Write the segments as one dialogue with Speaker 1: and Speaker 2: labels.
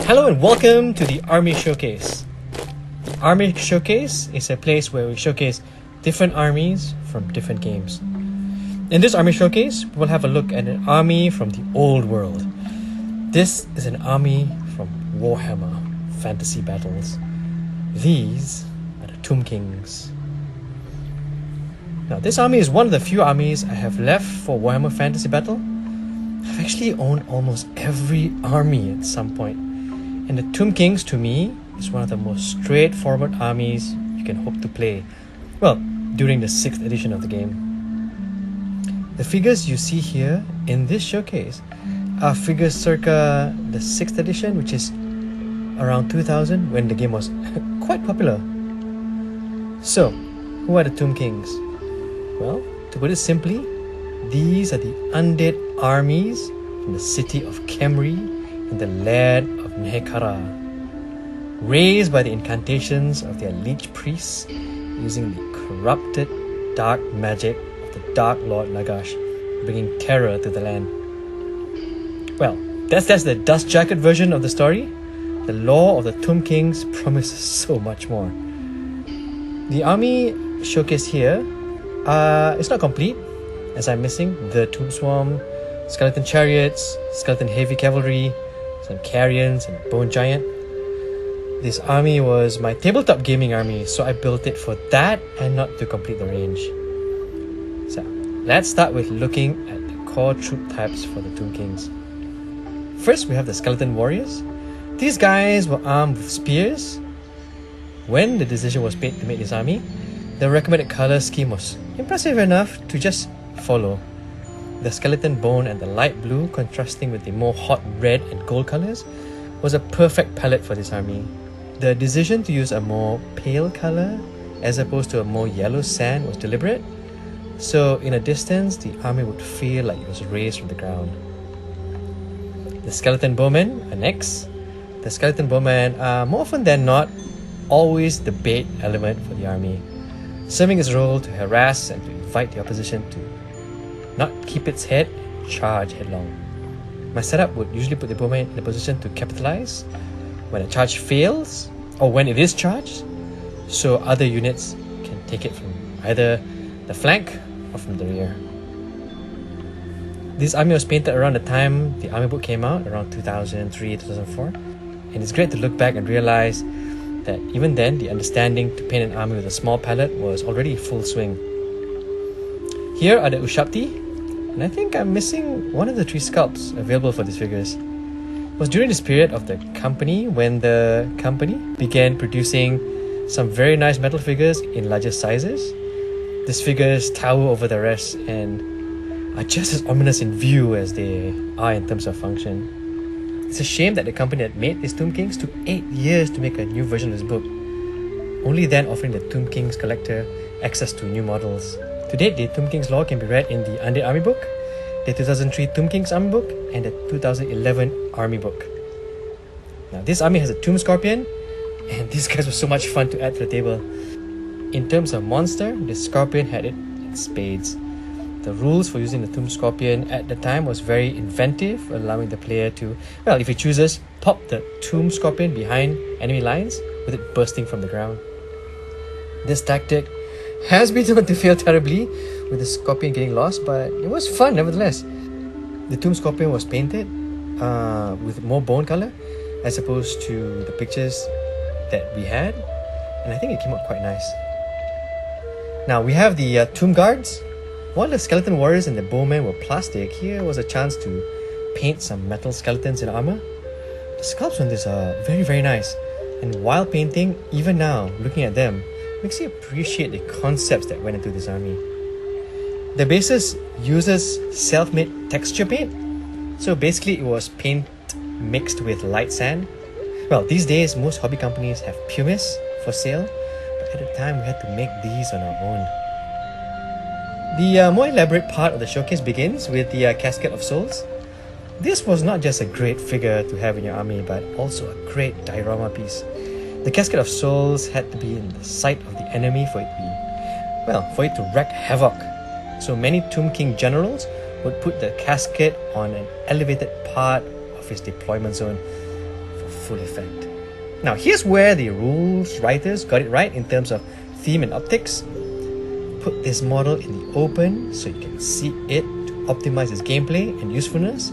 Speaker 1: Hello and welcome to the Army Showcase. Army Showcase is a place where we showcase different armies from different games. In this Army Showcase, we'll have a look at an army from the old world. This is an army from Warhammer Fantasy Battles. These are the Tomb Kings. Now, this army is one of the few armies I have left for Warhammer Fantasy Battle. I've actually owned almost every army at some point. And the Tomb Kings, to me, is one of the most straightforward armies you can hope to play. Well, during the 6th edition of the game. The figures you see here in this showcase are figures circa the 6th edition, which is around 2000, when the game was quite popular. So, who are the Tomb Kings? Well, to put it simply, these are the undead armies from the city of Khemri and the land of Nehekara, raised by the incantations of their Leech Priests using the corrupted dark magic of the Dark Lord Nagash, bringing terror to the land. Well, that's the dust jacket version of the story. The lore of the Tomb Kings promises so much more. The army showcased here is not complete, as I'm missing the Tomb Swarm, Skeleton Chariots, Skeleton Heavy Cavalry, some Carrions and Bone Giant. This army was my tabletop gaming army, so I built it for that and not to complete the range. So, let's start with looking at the core troop types for the Tomb Kings. First, we have the Skeleton Warriors. These guys were armed with spears. When the decision was made to make this army, the recommended color scheme was impressive enough to just follow. The skeleton bone and the light blue contrasting with the more hot red and gold colors was a perfect palette for this army. The decision to use a more pale color as opposed to a more yellow sand was deliberate, so in a distance the army would feel like it was raised from the ground. The skeleton bowmen are next. The skeleton bowmen are more often than not always the bait element for the army, serving its role to harass and to invite the opposition to not keep its head, charge headlong. My setup would usually put the bowman in a position to capitalize when a charge fails or when it is charged, so other units can take it from either the flank or from the rear. This army was painted around the time the army book came out, around 2003, 2004, and it's great to look back and realize that even then the understanding to paint an army with a small palette was already in full swing. Here are the Ushabti, and I think I'm missing one of the 3 sculpts available for these figures. It was during this period of the company when the company began producing some very nice metal figures in larger sizes. These figures tower over the rest and are just as ominous in view as they are in terms of function. It's a shame that the company that made these Tomb Kings took 8 years to make a new version of this book, only then offering the Tomb Kings collector access to new models. To date, the Tomb Kings lore can be read in the Undead Army book, the 2003 Tomb Kings Army book, and the 2011 Army book. Now, this army has a Tomb Scorpion, and these guys were so much fun to add to the table. In terms of monster, the Scorpion had it in spades. The rules for using the Tomb Scorpion at the time was very inventive, allowing the player to, well, if he chooses, pop the Tomb Scorpion behind enemy lines with it bursting from the ground. This tactic has been known to fail terribly, with the Scorpion getting lost, but it was fun nevertheless. The Tomb Scorpion was painted with more bone color as opposed to the pictures that we had, and I think it came out quite nice. Now we have the Tomb Guards. While the Skeleton Warriors and the Bowmen were plastic, here was a chance to paint some metal skeletons in armor. The sculpts on this are very, very nice, and while painting, even now, looking at them, makes you appreciate the concepts that went into this army. The basis uses self-made texture paint, so basically it was paint mixed with light sand. Well, these days most hobby companies have pumice for sale, but at the time we had to make these on our own. The more elaborate part of the showcase begins with the Cascade of Souls. This was not just a great figure to have in your army, but also a great diorama piece. The Cascade of Souls had to be in the sight of the enemy for it to wreak havoc. So many Tomb King generals would put the cascade on an elevated part of his deployment zone for full effect. Now here's where the rules writers got it right in terms of theme and optics. Put this model in the open so you can see it to optimize its gameplay and usefulness,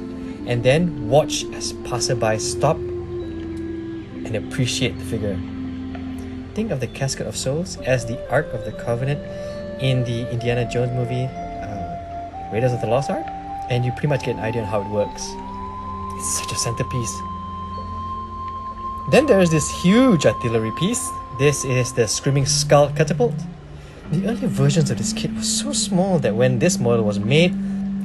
Speaker 1: and then watch as passerby stop and appreciate the figure. Think of the Cascade of Souls as the Ark of the Covenant in the Indiana Jones movie Raiders of the Lost Ark, and you pretty much get an idea on how it works. It's such a centerpiece. Then there is this huge artillery piece. This is the Screaming Skull Catapult. The earlier versions of this kit were so small that when this model was made,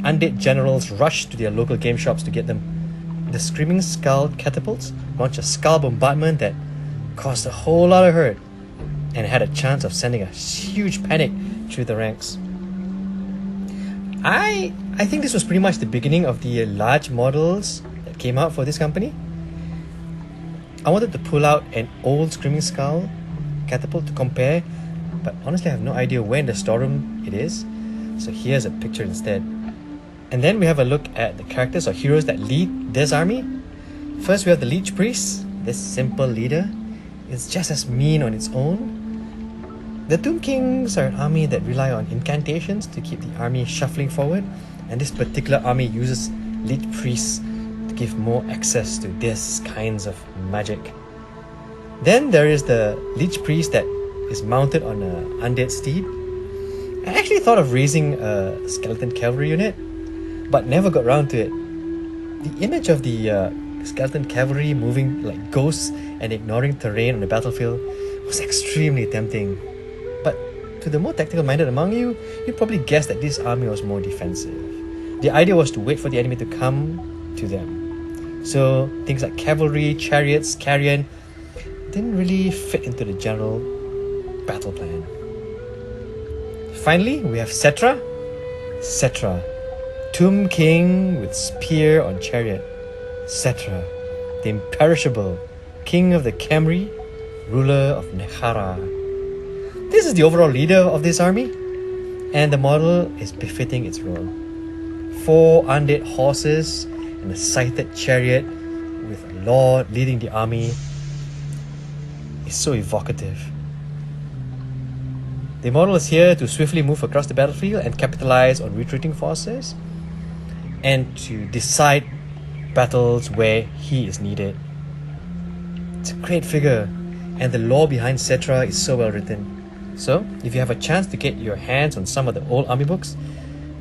Speaker 1: undead generals rushed to their local game shops to get them. The Screaming Skull Catapults launched a skull bombardment that caused a whole lot of hurt and had a chance of sending a huge panic through the ranks. I think this was pretty much the beginning of the large models that came out for this company. I wanted to pull out an old Screaming Skull Catapult to compare, but honestly I have no idea where in the storeroom it is, so here's a picture instead. And then we have a look at the characters or heroes that lead this army. First we have the Leech Priest. This simple leader is just as mean on its own. The Tomb Kings are an army that rely on incantations to keep the army shuffling forward, and this particular army uses Leech Priests to give more access to this kinds of magic. Then there is the Leech Priest that is mounted on an undead steed. I actually thought of raising a skeleton cavalry unit, but never got around to it. The image of the skeleton cavalry moving like ghosts and ignoring terrain on the battlefield was extremely tempting. But to the more tactical minded among you, you'd probably guess that this army was more defensive. The idea was to wait for the enemy to come to them. So things like cavalry, chariots, carrion didn't really fit into the general battle plan. Finally, we have Cetra. Cetra, Tomb King with spear on chariot. Cetra, the imperishable king of the Khemri, ruler of Nehara. This is the overall leader of this army, and the model is befitting its role. 4 undead horses and a scythed chariot with a lord leading the army is so evocative. The model is here to swiftly move across the battlefield and capitalize on retreating forces, and to decide battles where he is needed. It's a great figure, and the lore behind Cetra is so well written. So, if you have a chance to get your hands on some of the old army books,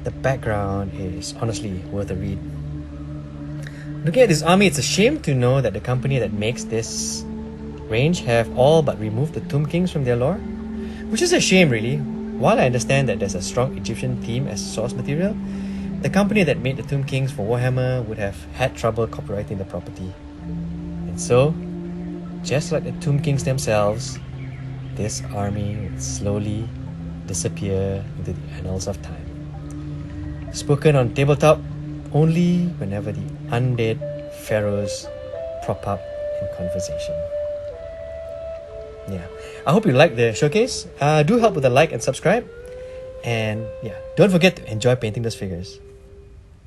Speaker 1: the background is honestly worth a read. Looking at this army, it's a shame to know that the company that makes this range have all but removed the Tomb Kings from their lore, which is a shame really. While I understand that there's a strong Egyptian theme as source material, the company that made the Tomb Kings for Warhammer would have had trouble copyrighting the property. And so, just like the Tomb Kings themselves, this army would slowly disappear into the annals of time. Spoken on tabletop only whenever the undead pharaohs prop up in conversation. Yeah, I hope you liked the showcase. Do help with a like and subscribe. And yeah, don't forget to enjoy painting those figures.